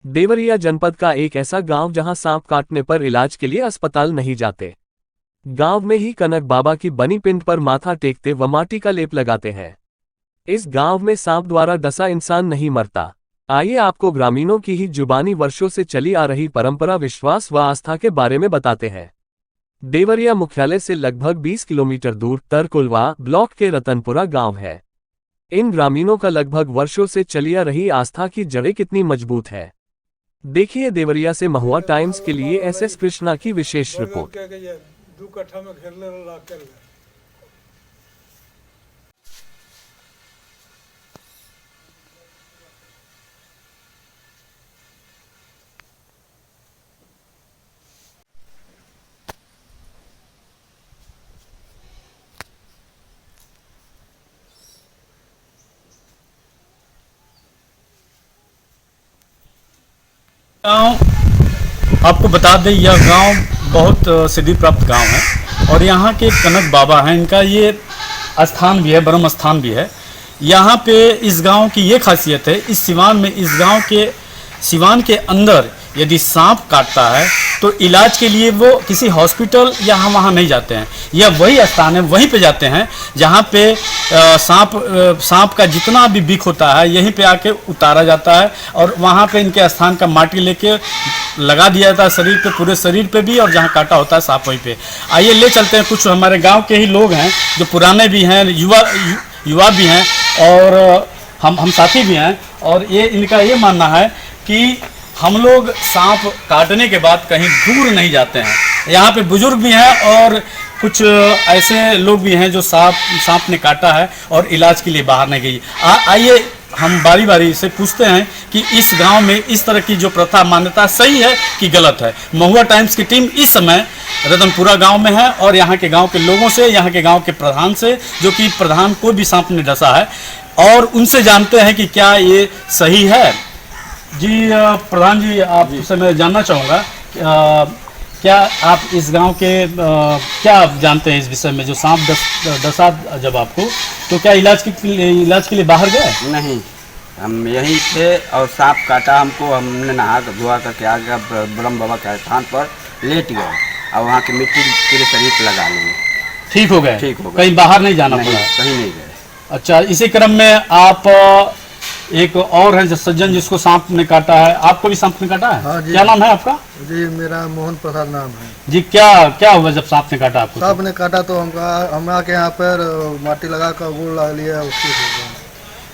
देवरिया जनपद का एक ऐसा गांव जहां सांप काटने पर इलाज के लिए अस्पताल नहीं जाते। गांव में ही कनक बाबा की बनी पिंड पर माथा टेकते व माटी का लेप लगाते हैं। इस गांव में सांप द्वारा डसा इंसान नहीं मरता। आइए आपको ग्रामीणों की ही जुबानी वर्षों से चली आ रही परंपरा, विश्वास व आस्था के बारे में बताते हैं। देवरिया मुख्यालय से लगभग 20 किलोमीटर दूर तरकुलवा ब्लॉक के रतनपुरा गांव है। इन ग्रामीणों का लगभग वर्षों से चली आ रही आस्था की जड़ें कितनी मजबूत है, देखिए देवरिया से महुआ टाइम्स के लिए एसएस कृष्णा की विशेष रिपोर्ट। गाँव आपको बता दें, यह गांव बहुत सिद्धि प्राप्त गांव है और यहाँ के कनक बाबा हैं। इनका ये स्थान भी है, ब्रह्म स्थान भी है। यहाँ पे इस गांव की ये खासियत है, इस सिवान में, इस गांव के सिवान के अंदर यदि सांप काटता है तो इलाज के लिए वो किसी हॉस्पिटल या हम वहाँ नहीं जाते हैं। यह वही स्थान है, वहीं पे जाते हैं जहाँ पे सांप का जितना भी बिख होता है यहीं पे आके उतारा जाता है और वहाँ पे इनके स्थान का माटी लेके लगा दिया जाता है शरीर पे, पूरे शरीर पे भी, और जहाँ काटा होता है सांप वहीं पे। आइए ले चलते हैं, कुछ हमारे गाँव के ही लोग हैं जो पुराने भी हैं, युवा भी हैं और हम साथी भी हैं। और ये इनका ये मानना है कि हम लोग सांप काटने के बाद कहीं दूर नहीं जाते हैं। यहाँ पे बुजुर्ग भी हैं और कुछ ऐसे लोग भी हैं जो सांप ने काटा है और इलाज के लिए बाहर नहीं गई। आइए हम बारी बारी से पूछते हैं कि इस गांव में इस तरह की जो प्रथा, मान्यता सही है कि गलत है। महुआ टाइम्स की टीम इस समय रतनपुरा गांव में है और यहाँ के गांव के लोगों से, यहाँ के गांव के प्रधान से, जो कि प्रधान को भी सांप ने डसा है, और उनसे जानते हैं कि क्या ये सही है। जी प्रधान जी, आपसे मैं जानना चाहूँगा, क्या आप इस गांव के क्या आप जानते हैं इस विषय में, जो सांप डसा जब आपको, तो क्या इलाज के लिए बाहर गए? नहीं, हम यहीं थे और सांप काटा हमको। हमने नहा धोआ करके आ गया ब्रह्म बाबा के स्थान पर, लेट गए और वहाँ की मिट्टी पूरे शरीर पर लगा ली। ठीक हो गए? ठीक हो गए, कहीं बाहर नहीं जाना पड़ा? कहीं नहीं गए। अच्छा, इसी क्रम में आप एक और है सज्जन जिसको सांप ने काटा है, आपको भी सांप ने काटा है? हाँ जी। क्या नाम है आपका? जी मेरा मोहन प्रसाद नाम है जी। क्या हुआ जब सांप ने काटा आपको? सांप ने काटा तो हम आके यहाँ पर माटी लगा कर गुड़ लगा लिया उसकी।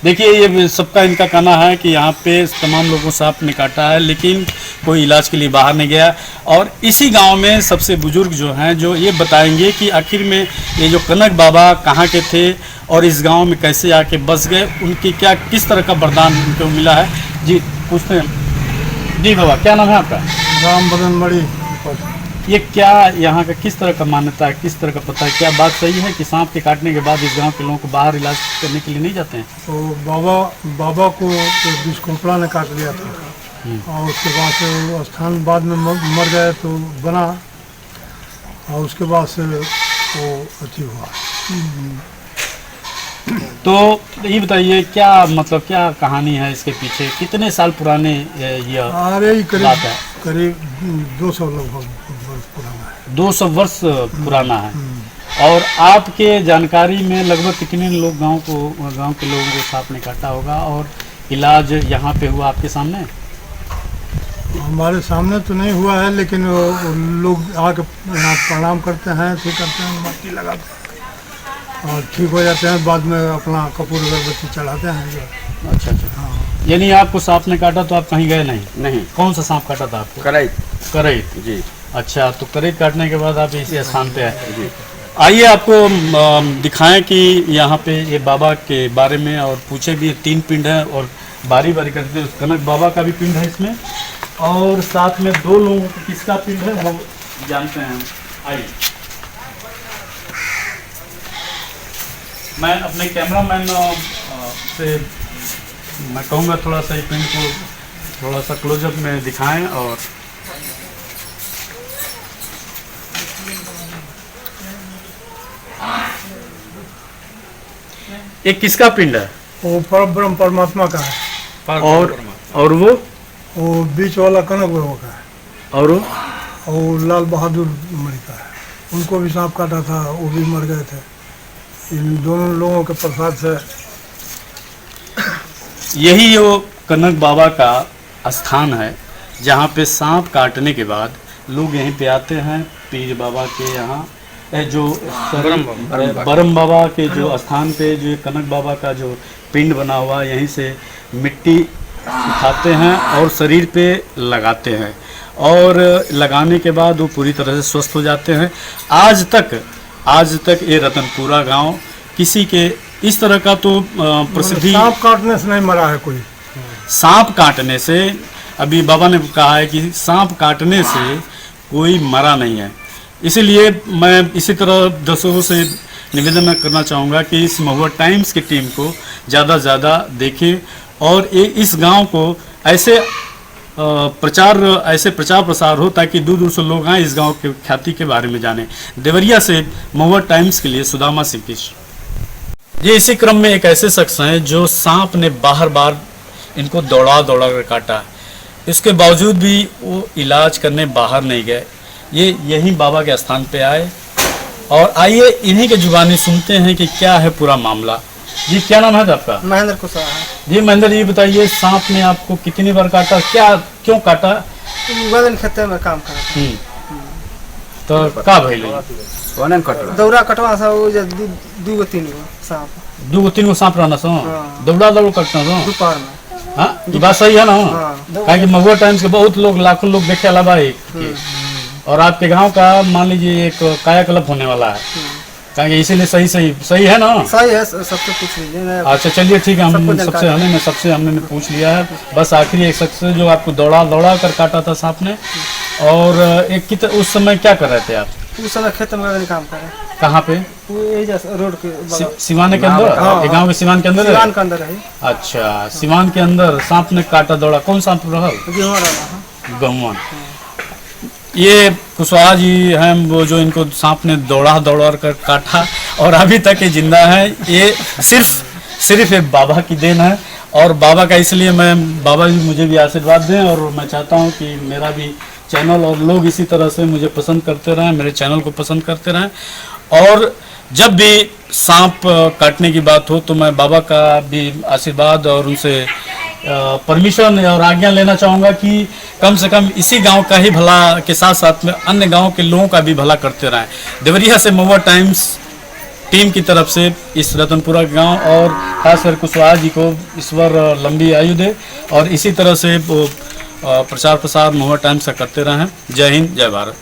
देखिए, ये सबका इनका कहना है कि यहाँ पे तमाम लोगों को सांप ने काटा है लेकिन कोई इलाज के लिए बाहर नहीं गया। और इसी गांव में सबसे बुजुर्ग जो हैं, जो ये बताएंगे कि आखिर में ये जो कनक बाबा कहाँ के थे और इस गांव में कैसे आके बस गए, उनकी क्या किस तरह का वरदान उनको मिला है। जी पूछते हैं। जी बाबा, क्या नाम है आपका? राम बदन मणि। ये क्या यहाँ का किस तरह का मान्यता है, किस तरह का पता है, क्या बात सही है कि सांप के काटने के बाद इस गांव के लोगों को बाहर इलाज करने के लिए नहीं जाते हैं? तो बाबा को विषकुंपला ने काट लिया था और उसके बाद से स्थान बाद में मर गए तो बना और उसके बाद से वो अति हुआ। तो ये बताइए, क्या मतलब क्या कहानी है इसके पीछे, कितने साल पुराने ये बात है? करीब 200 लगभग वर्ष पुराना है। 200 वर्ष पुराना है। और आपके जानकारी में लगभग कितने लोग गांव के लोगों को सांप ने काटा होगा और इलाज यहाँ पे हुआ आपके सामने? हमारे सामने तो नहीं हुआ है, लेकिन लोग आके यहाँ प्रणाम करते हैं, ठीक करते हैं, माटी लगाते हैं और ठीक हो जाते हैं। बाद में अपना कपूर अगरबत्ती चढ़ाते हैं। अच्छा। हाँ। यानी आपको सांप ने काटा तो आप कहीं गए नहीं? नहीं। कौन सा सांप काटा था आपको? करैत जी। अच्छा, तो करैत काटने के बाद आप इसी स्थान पे आए। आइए आपको दिखाएं कि यहाँ पे ये बाबा के बारे में और पूछे भी। 3 पिंड है और बारी बारी करते हैं। कनक बाबा का भी पिंड है इसमें और साथ में 2 लोगों को किसका पिंड है वो जानते हैं। आइए, मैं अपने कैमरामैन से मैं कहूँगा थोड़ा सा पिंड को थोड़ा सा क्लोजअप में दिखाएं। और ये किसका पिंड है? वो परब्रह्म परमात्मा का है। और वो वो बीच वाला कनक बाबा का है, और और वो लाल बहादुर मरी का है। उनको भी सांप काटा था, वो भी मर गए थे। इन दोनों लोगों के प्रसाद से यही वो कनक बाबा का स्थान है जहाँ पे सांप काटने के बाद लोग यहीं पे आते हैं पीर बाबा के यहाँ। जो बरम बाबा के जो स्थान पे जो कनक बाबा का जो पिंड बना हुआ है, यहीं से मिट्टी उठाते हैं और शरीर पे लगाते हैं, और लगाने के बाद वो पूरी तरह से स्वस्थ हो जाते हैं। आज तक ये रतनपुरा गांव किसी के इस तरह का तो प्रसिद्धि, सांप काटने से नहीं मरा है कोई। सांप काटने से, अभी बाबा ने कहा है कि सांप काटने से कोई मरा नहीं है। इसीलिए मैं इसी तरह दर्शकों से निवेदन करना चाहूँगा कि इस महुआ टाइम्स की टीम को ज़्यादा से ज़्यादा देखें और इस गांव को ऐसे प्रचार प्रसार हो ताकि दूर दूर से लोग आए इस गांव के ख्याति के बारे में जाने। देवरिया से महुआ टाइम्स के लिए सुदामा सिंह कृष्ण। ये इसी क्रम में एक ऐसे शख्स हैं जो सांप ने बार इनको दौड़ा कर काटा, इसके बावजूद भी वो इलाज करने बाहर नहीं गए। ये यहीं बाबा के स्थान पे आए और आइए इन्हीं के जुबानी सुनते हैं कि क्या है पूरा मामला। जी क्या नाम है आपका? महेंद्र कुशवाहा। जी महेंद्र जी बताइए, सांप ने आपको कितनी बार काटा, क्या क्यों काटा? वजन खेते में काम कर तो का भइल? ओने कटला दौरा कटवा सा वो दू गो तीन गो सांप, 2-3 गो सांप रहना सो हाँ। दौड़ा कटना सो। दोपहर में। हाँ ये बात सही है ना? हाँ। कहा कि महुआ टाइम्स के बहुत लोग, लाखों लोग देखे अलावा और आपके गांव का मान लीजिए एक कायाकल्प होने वाला है, कहेंगे इसीलिए सही है ना? सही है, सबसे पूछ लीजिए। अच्छा चलिए ठीक है, हम सबसे हमने पूछ लिया है। बस आखिरी एक शख्स जो आपको दौड़ा कर काटा था सांप ने, और एक उस समय क्या कर रहे थे आप? उस समय खेत में काम करे। कहाँ पे? रोड के सिवान के अंदर? हाँ। गाँव के सिवान के अंदर? सिवान के अंदर है। अच्छा, सिवान के अंदर सांप ने काटा दौड़ा। कौन सांप रहा? गेहूं। ये कुशवाहा जी हैं वो जो इनको सांप ने दौड़ा कर काटा और अभी तक ये जिंदा है। ये सिर्फ एक बाबा की देन है, और बाबा का इसलिए बाबा जी मुझे भी आशीर्वाद दें, और मैं चाहता हूँ कि मेरा भी चैनल और लोग इसी तरह से मुझे पसंद करते रहें, मेरे चैनल को पसंद करते रहें। और जब भी सांप काटने की बात हो तो मैं बाबा का भी आशीर्वाद और उनसे परमिशन और आज्ञा लेना चाहूँगा कि कम से कम इसी गांव का ही भला के साथ साथ में अन्य गांव के लोगों का भी भला करते रहें। देवरिया से महुआ टाइम्स टीम की तरफ से इस रतनपुरा गांव और खासकर कुशवाहा जी को ईश्वर लंबी आयु दे, और इसी तरह से वो प्रचार प्रसार महुआ टाइम्स का करते रहें। जय हिंद, जय भारत।